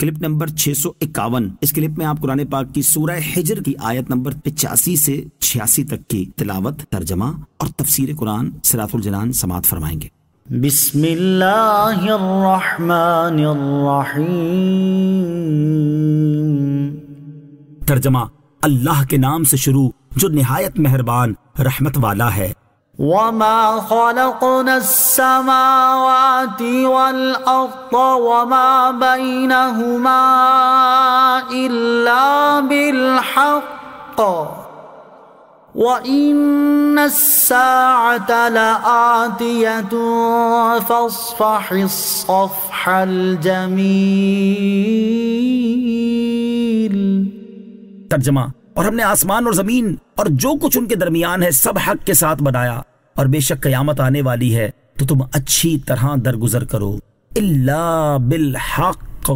Clip number 651۔ اس clip میں آپ قرآن پاک کی سورہ حجر کی آیت نمبر 85 سے 86 تک کی تلاوت، ترجمہ اور تفسیر قرآن صراط الجنان سماعت فرمائیں گے۔ بسم اللہ الرحمن الرحیم۔ ترجمہ، اللہ کے نام سے شروع جو نہایت مہربان رحمت والا ہے۔ وما خلقنا السماوات والأرض وما بينهما إلا بالحق وإن الساعة لآتية فاصفح الصفح الجميل۔ ترجمہ، اور ہم نے آسمان اور زمین اور جو کچھ ان کے درمیان ہے سب حق کے ساتھ بنایا، اور بے شک قیامت آنے والی ہے تو تم اچھی طرح درگزر کرو، الا بالحق،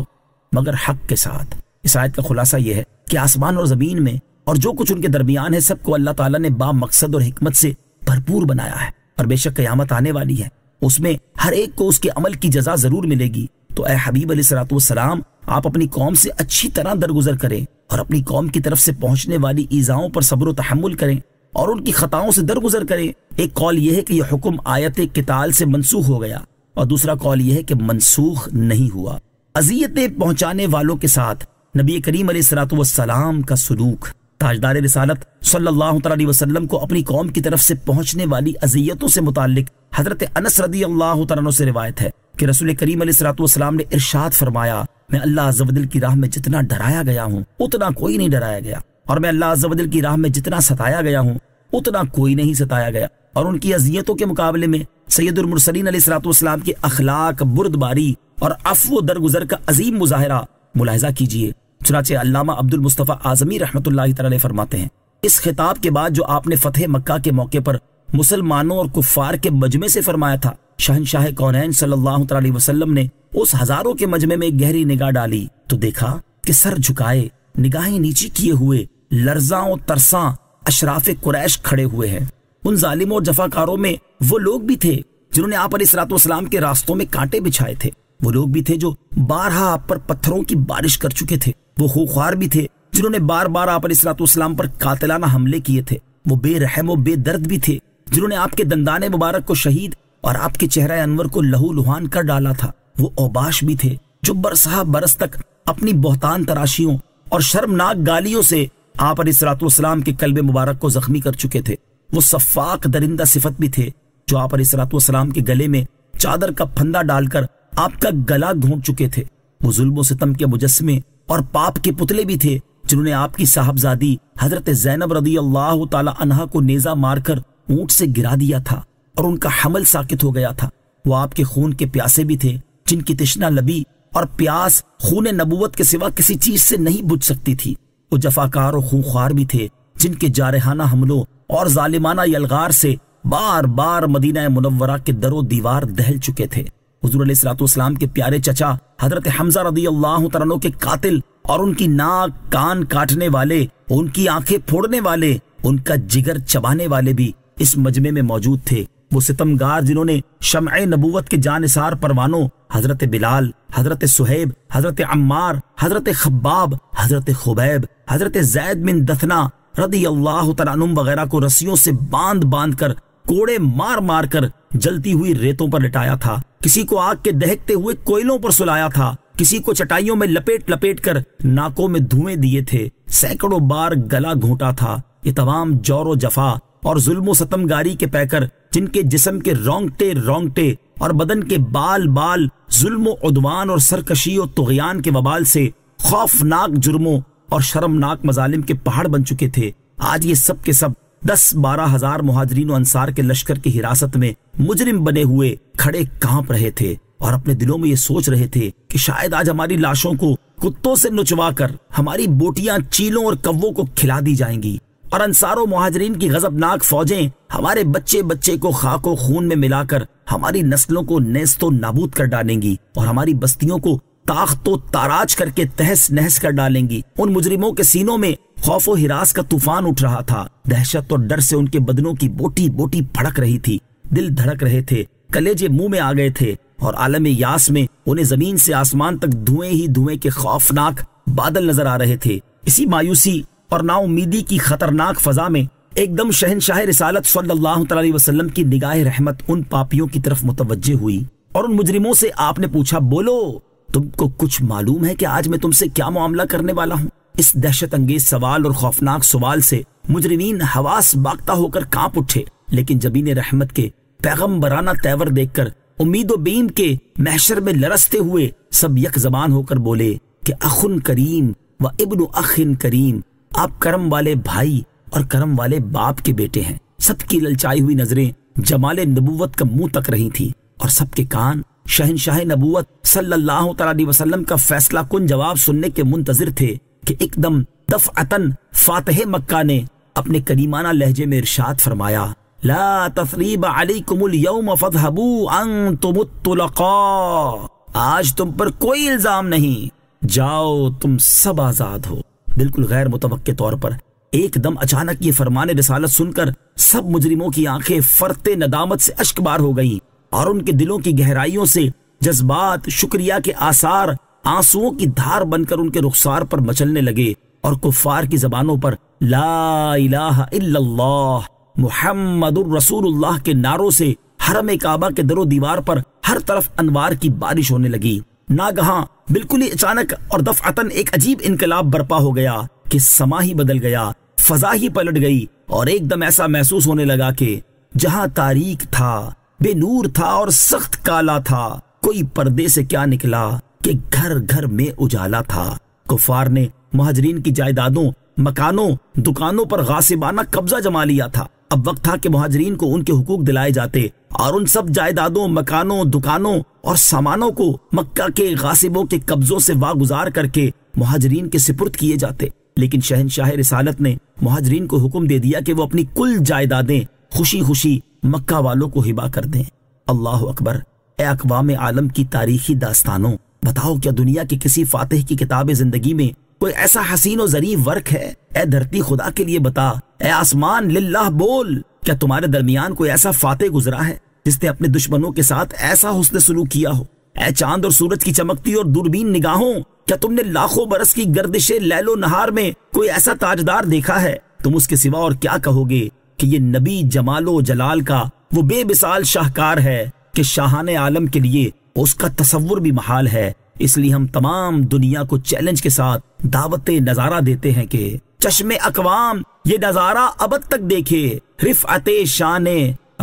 مگر حق کے ساتھ۔ اس آیت کا خلاصہ یہ ہے کہ آسمان اور زمین میں اور جو کچھ ان کے درمیان ہے سب کو اللہ تعالیٰ نے با مقصد اور حکمت سے بھرپور بنایا ہے، اور بے شک قیامت آنے والی ہے، اس میں ہر ایک کو اس کے عمل کی جزا ضرور ملے گی۔ تو اے حبیب علیہ الصلوۃ والسلام، آپ اپنی قوم سے اچھی طرح درگزر کریں اور اپنی قوم کی طرف سے پہنچنے والی ایذاؤں پر صبر و تحمل کریں اور ان کی خطاؤں سے درگزر کریں۔ ایک قول یہ ہے کہ یہ حکم آیت قتال سے منسوخ ہو گیا، اور دوسرا قول یہ ہے کہ منسوخ نہیں ہوا۔ اذیتیں پہنچانے والوں کے ساتھ نبی کریم علیہ الصلوۃ والسلام کا سلوک۔ تاجدار رسالت صلی اللہ تعالی علیہ وسلم کو اپنی قوم کی طرف سے پہنچنے والی اذیتوں سے متعلق حضرت انس رضی اللہ تعالیٰ عنہ سے روایت ہے کہ رسول کریم علیہ الصلوۃ والسلام نے ارشاد فرمایا، میں اللہ عز و جل کی راہ میں جتنا ڈرایا گیا ہوں اتنا کوئی نہیں ڈرایا گیا، اور میں اللہ عز و جل کی راہ میں جتنا ستایا گیا ہوں اتنا کوئی نہیں ستایا گیا۔ اور ان کی اذیتوں کے مقابلے میں سید المرسلین علیہ الصلوۃ والسلام کے اخلاق، بردباری اور عفو و درگزر کا عظیم مظاہرہ ملاحظہ کیجیے۔ چنانچہ علامہ عبد المصطفیٰ اعظمی رحمۃ اللہ تعالی فرماتے ہیں، اس خطاب کے بعد جو آپ نے فتح مکہ کے موقع پر مسلمانوں اور کفار کے مجمع سے فرمایا تھا، شہنشاہ کونین صلی اللہ علیہ وسلم نے اس ہزاروں کے مجمع میں گہری نگاہ ڈالی تو دیکھا کہ سر جھکائے، نگاہیں نیچی کیے ہوئے، لرزاں و ترساں اشراف قریش کھڑے ہوئے ہیں۔ ان ظالموں اور جفاکاروں میں وہ لوگ بھی تھے جنہوں نے آپ علیہ الصلوۃ والسلام کے راستوں میں کانٹے بچھائے تھے، وہ لوگ بھی تھے جو بارہا آپ پر پتھروں کی بارش کر چکے تھے، وہ خوخوار بھی تھے جنہوں نے بار بار آپ علیہ الصلوۃ والسلام پر قاتلانہ حملے کیے تھے، وہ بے رحم و بے درد بھی تھے جنہوں نے آپ کے دندان مبارک کو شہید اور آپ کے چہرہ انور کو لہو لہان کر ڈالا تھا، وہ اوباش بھی تھے جو برسہ برس تک اپنی بہتان تراشیوں اور شرمناک گالیوں سے آپ علیہ الصلوۃ والسلام کے قلب مبارک کو زخمی کر چکے تھے، وہ صفاق درندہ صفت بھی تھے جو آپ علیہ الصلوۃ والسلام کے گلے میں چادر کا پھندا ڈال کر آپ کا گلا گھونٹ چکے تھے، وہ ظلم و ستم کے مجسمے اور پاپ کے پتلے بھی تھے جنہوں نے آپ کی صاحبزادی حضرت زینب رضی اللہ تعالی عنہا کو نیزہ مار کر اونٹ سے گرا دیا تھا اور ان کا حمل ساکت ہو گیا تھا، وہ آپ کے خون کے پیاسے بھی تھے جن کی تشنہ لبی اور پیاس خون نبوت کے سوا کسی چیز سے نہیں بجھ سکتی تھی، وہ جفاکار و خونخوار بھی تھے جن کے جارحانہ حملوں اور ظالمانہ یلغار سے بار بار مدینہ منورہ کے در و دیوار دہل چکے تھے۔ حضور علیہ الصلوۃ والسلام کے پیارے چچا حضرت حمزہ رضی اللہ تعالیٰ عنہ کے قاتل اور ان کی ناک کان کاٹنے والے، ان کی آنکھیں پھوڑنے والے، ان کا جگر چبانے والے بھی اس مجمع میں موجود تھے، وہ ستمگار جنہوں نے شمع نبوت کے جانثار پروانوں حضرت بلال، حضرت سہیب، حضرت عمار، حضرت خباب، حضرت خبیب، حضرت زید بن دثنا رضی اللہ تعالیٰ عنہم وغیرہ کو رسیوں سے باندھ باندھ کر، کوڑے مار مار کر جلتی ہوئی ریتوں پر لٹایا تھا، کسی کو آگ کے دہکتے ہوئے کوئلوں پر سلایا تھا، کسی کو چٹائیوں میں لپیٹ لپیٹ کر ناکوں میں دھوئیں دیے تھے، سینکڑوں بار گلا گھونٹا تھا۔ یہ تمام جور و جفا اور ظلم و ستمگاری کے پیکر جن کے جسم کے رونگٹے رونگٹے اور بدن کے بال بال ظلم و عدوان اور سرکشی و طغیان کے وبال سے خوفناک جرموں اور شرمناک مظالم کے پہاڑ بن چکے تھے، آج یہ سب کے سب 10-12 ہزار مہاجرین و انصار کے لشکر کی حراست میں مجرم بنے ہوئے کھڑے کانپ رہے تھے اور اپنے دلوں میں یہ سوچ رہے تھے کہ شاید آج ہماری لاشوں کو کتوں سے نچوا کر ہماری بوٹیاں چیلوں اور کووں کو کھلا دی جائیں گی، اور انصار و مہاجرین کی غضبناک فوجیں ہمارے بچے بچے کو خاک و خون میں ملا کر ہماری نسلوں کو نیست و نابود کر ڈالیں گی اور ہماری بستیوں کو تاخت و تاراج کر کے تہس نہس کر ڈالیں گی۔ ان مجرموں کے سینوں میں خوف و ہراس کا طوفان اٹھ رہا تھا، دہشت اور ڈر سے ان کے بدنوں کی بوٹی بوٹی پھڑک رہی تھی، دل دھڑک رہے تھے، کلیجے منہ میں آ گئے تھے اور عالم یاس میں انہیں زمین سے آسمان تک دھوئیں ہی دھوئیں کے خوفناک بادل نظر آ رہے تھے۔ اسی مایوسی اور نا امیدی کی خطرناک فضا میں ایک دم شہنشاہ رسالت صلی اللہ تعالی وسلم کی نگاہ رحمت ان پاپیوں کی طرف متوجہ ہوئی اور ان مجرموں سے آپ نے پوچھا، بولو تم کو کچھ معلوم ہے کہ آج میں تم سے کیا معاملہ کرنے والا ہوں؟ اس دہشت انگیز سوال اور خوفناک سوال سے مجرمین حواس باختہ ہو کر کانپ اٹھے، لیکن جبین رحمت کے پیغمبرانہ تیور دیکھ کر امید و بیم کے محشر میں لرزتے ہوئے سب یک زبان ہو کر بولے کہ اخن کریم و ابن اخن کریم، آپ کرم والے بھائی اور کرم والے باپ کے بیٹے ہیں۔ سب کی للچائی ہوئی نظریں جمال نبوت کا منہ تک رہی تھی اور سب کے کان شہنشاہ نبوت صلی اللہ تعالی وسلم کا فیصلہ کن جواب سننے کے منتظر تھے کہ ایک دم دفعتاً فاتح مکہ نے اپنے کریمانہ لہجے میں ارشاد فرمایا، لا تثریب علیکم اليوم فاذهبوا انتم الطلقاء، آج تم پر کوئی الزام نہیں، جاؤ تم سب آزاد ہو۔ بالکل غیر متوقع طور پر ایک دم اچانک یہ فرمان رسالت سن کر سب مجرموں کی آنکھیں فرتے ندامت سے اشکبار ہو گئیں اور ان کے دلوں کی گہرائیوں سے جذبات شکریہ کے آثار آنسوؤں کی دھار بن کر ان کے رخسار پر مچلنے لگے اور کفار کی زبانوں پر لا الہ الا اللہ محمد الرسول اللہ کے نعروں سے حرم کعبہ کے در و دیوار پر ہر طرف انوار کی بارش ہونے لگی۔ ناگہاں بالکل ہی اچانک اور دفعتاً ایک عجیب انقلاب برپا ہو گیا کہ سما ہی بدل گیا، فضا ہی پلٹ گئی اور ایک دم ایسا محسوس ہونے لگا کہ جہاں تاریک تھا، بے نور تھا اور سخت کالا تھا، کوئی پردے سے کیا نکلا کہ گھر گھر میں اجالا تھا۔ کفار نے مہاجرین کی جائیدادوں، مکانوں، دکانوں پر غاصبانہ قبضہ جما لیا تھا۔ اب وقت تھا کہ مہاجرین کو ان کے حقوق دلائے جاتے اور ان سب جائیدادوں، مکانوں، دکانوں اور سامانوں کو مکہ کے غاصبوں کے قبضوں سے واگزار کر کے مہاجرین کے سپرد کیے جاتے، لیکن شہنشاہ رسالت نے مہاجرین کو حکم دے دیا کہ وہ اپنی کل جائیدادیں خوشی خوشی مکہ والوں کو ہبا کر دیں۔ اللہ اکبر! اے اقوام عالم کی تاریخی داستانوں، بتاؤ کیا دنیا کے کسی فاتح کی کتاب زندگی میں کوئی ایسا حسین و ظریف ورق ہے؟ اے دھرتی خدا کے لیے بتا، اے آسمان للہ بول، کیا تمہارے درمیان کوئی ایسا فاتح گزرا ہے جس نے اپنے دشمنوں کے ساتھ ایسا حسن سلوک کیا ہو؟ اے چاند اور سورج کی چمکتی اور دوربین نگاہوں، کیا تم نے لاکھوں برس کی گردش لیل و نہار میں کوئی ایسا تاجدار دیکھا ہے؟ تم اس کے سوا اور کیا کہو گے کہ یہ نبی جمال و جلال کا وہ بے مثال شاہکار ہے کہ شاہان عالم کے لیے اس کا تصور بھی محال ہے۔ اس لیے ہم تمام دنیا کو چیلنج کے ساتھ دعوت نظارہ دیتے ہیں کہ چشم اقوام یہ نظارہ ابد تک دیکھے، رفعت شان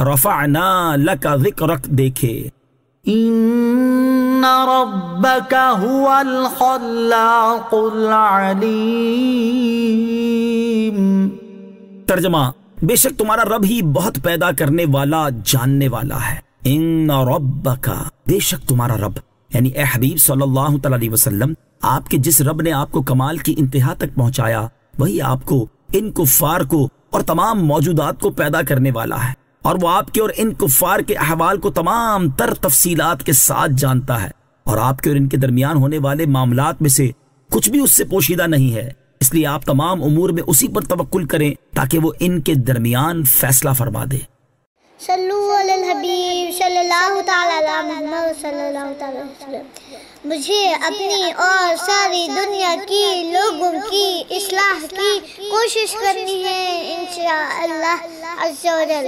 رفعنا لک ذکرک دیکھے۔ ان ربک هو الخلاق العلیم۔ ترجمہ: بے شک تمہارا رب ہی بہت پیدا کرنے والا، جاننے والا ہے۔ ان ربک، بے شک تمہارا رب، یعنی اے حبیب صلی اللہ تعالی علیہ وسلم، آپ کے جس رب نے آپ کو کمال کی انتہا تک پہنچایا وہی آپ کو، ان کفار کو اور تمام موجودات کو پیدا کرنے والا ہے، اور وہ آپ کے اور ان کفار کے احوال کو تمام تر تفصیلات کے ساتھ جانتا ہے، اور آپ کے اور ان کے درمیان ہونے والے معاملات میں سے کچھ بھی اس سے پوشیدہ نہیں ہے۔ اس لیے آپ تمام امور میں اسی پر توکل کریں تاکہ وہ ان کے درمیان فیصلہ فرما دے۔ صلو علی الحبیب صلی اللہ تعالی علی محمد صلی اللہ تعالی وسلم۔ مجھے اپنی اور ساری دنیا کی لوگوں کی اصلاح کی کوشش کرنی ہے انشاءاللہ عز و جل۔